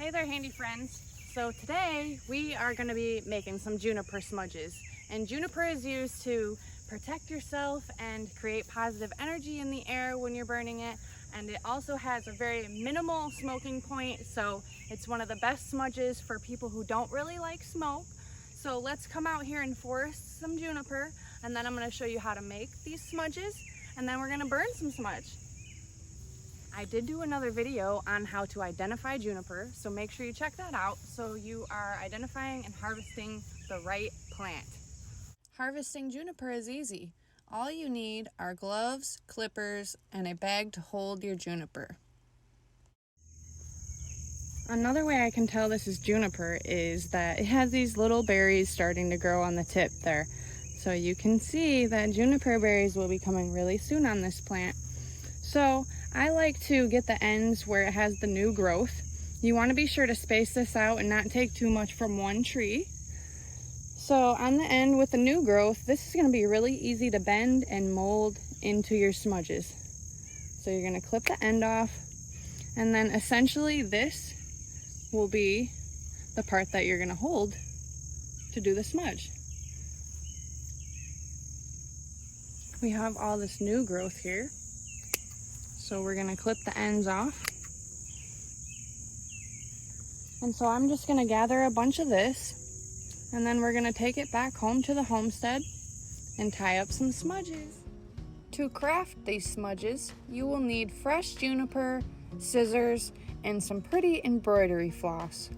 Hey there, handy friends. So today we are going to be making some juniper smudges. And juniper is used to protect yourself and create positive energy in the air when you're burning it. And it also has a very minimal smoking point, so it's one of the best smudges for people who don't really like smoke. So let's come out here and forest some juniper, and then I'm going to show you how to make these smudges, and then we're going to burn some smudge. I did do another video on how to identify juniper, so make sure you check that out so you are identifying and harvesting the right plant. Harvesting juniper is easy. All you need are gloves, clippers, and a bag to hold your juniper. Another way I can tell this is juniper is that it has these little berries starting to grow on the tip there. So you can see that juniper berries will be coming really soon on this plant. So I like to get the ends where it has the new growth. You want to be sure to space this out and not take too much from one tree. So on the end with the new growth, this is going to be really easy to bend and mold into your smudges. So you're going to clip the end off, and then essentially this will be the part that you're going to hold to do the smudge. We have all this new growth here. So we're gonna clip the ends off. And so I'm just gonna gather a bunch of this, and then we're gonna take it back home to the homestead and tie up some smudges. To craft these smudges, you will need fresh juniper, scissors, and some pretty embroidery floss.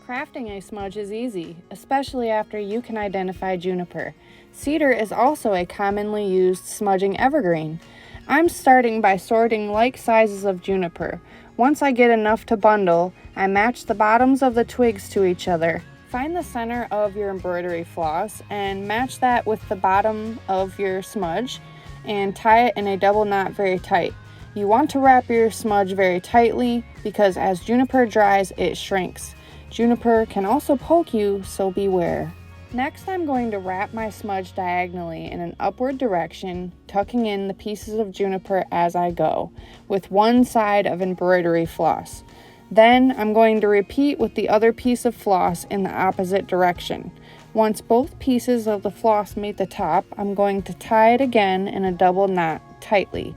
Crafting a smudge is easy, especially after you can identify juniper. Cedar is also a commonly used smudging evergreen. I'm starting by sorting like sizes of juniper. Once I get enough to bundle, I match the bottoms of the twigs to each other. Find the center of your embroidery floss and match that with the bottom of your smudge and tie it in a double knot very tight. You want to wrap your smudge very tightly because as juniper dries, it shrinks. Juniper can also poke you, so beware. Next, I'm going to wrap my smudge diagonally in an upward direction, tucking in the pieces of juniper as I go, with one side of embroidery floss. Then, I'm going to repeat with the other piece of floss in the opposite direction. Once both pieces of the floss meet the top, I'm going to tie it again in a double knot tightly.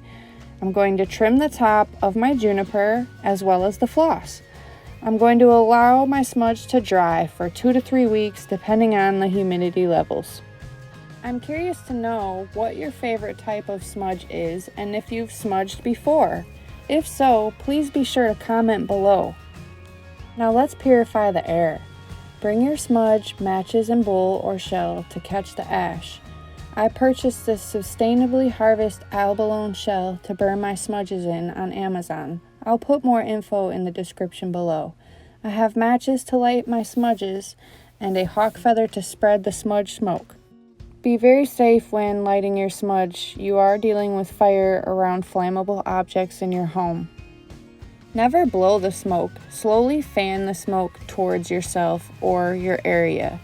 I'm going to trim the top of my juniper as well as the floss. I'm going to allow my smudge to dry for 2 to 3 weeks depending on the humidity levels. I'm curious to know what your favorite type of smudge is and if you've smudged before. If so, please be sure to comment below. Now let's purify the air. Bring your smudge, matches, and bowl or shell to catch the ash. I purchased this sustainably harvested abalone shell to burn my smudges in on Amazon. I'll put more info in the description below. I have matches to light my smudges and a hawk feather to spread the smudge smoke. Be very safe when lighting your smudge. You are dealing with fire around flammable objects in your home. Never blow the smoke. Slowly fan the smoke towards yourself or your area.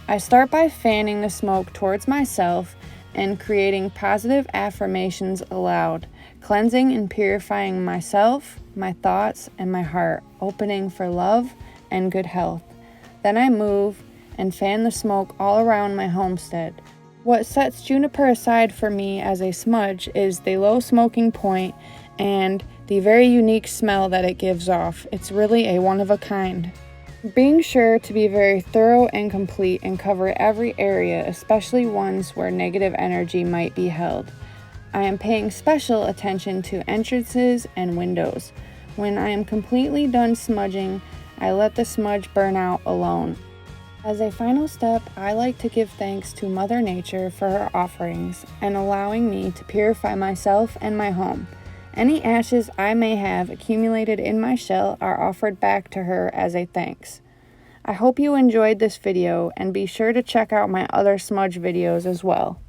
I start by fanning the smoke towards myself and creating positive affirmations aloud, cleansing and purifying myself, my thoughts, and my heart, opening for love and good health. Then I move and fan the smoke all around my homestead. What sets juniper aside for me as a smudge is the low smoking point and the very unique smell that it gives off. It's really a one of a kind. Being sure to be very thorough and complete and cover every area, especially ones where negative energy might be held. I am paying special attention to entrances and windows. When I am completely done smudging, I let the smudge burn out alone. As a final step, I like to give thanks to Mother Nature for her offerings and allowing me to purify myself and my home. Any ashes I may have accumulated in my shell are offered back to her as a thanks. I hope you enjoyed this video and be sure to check out my other smudge videos as well.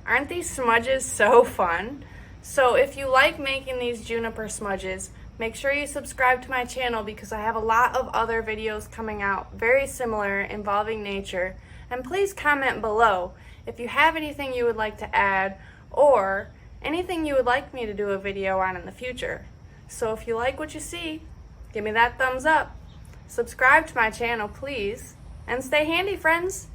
Aren't these smudges so fun? So if you like making these juniper smudges, make sure you subscribe to my channel because I have a lot of other videos coming out very similar involving nature. And please comment below if you have anything you would like to add or anything you would like me to do a video on in the future. So if you like what you see, give me that thumbs up. Subscribe to my channel, please, and stay handy, friends.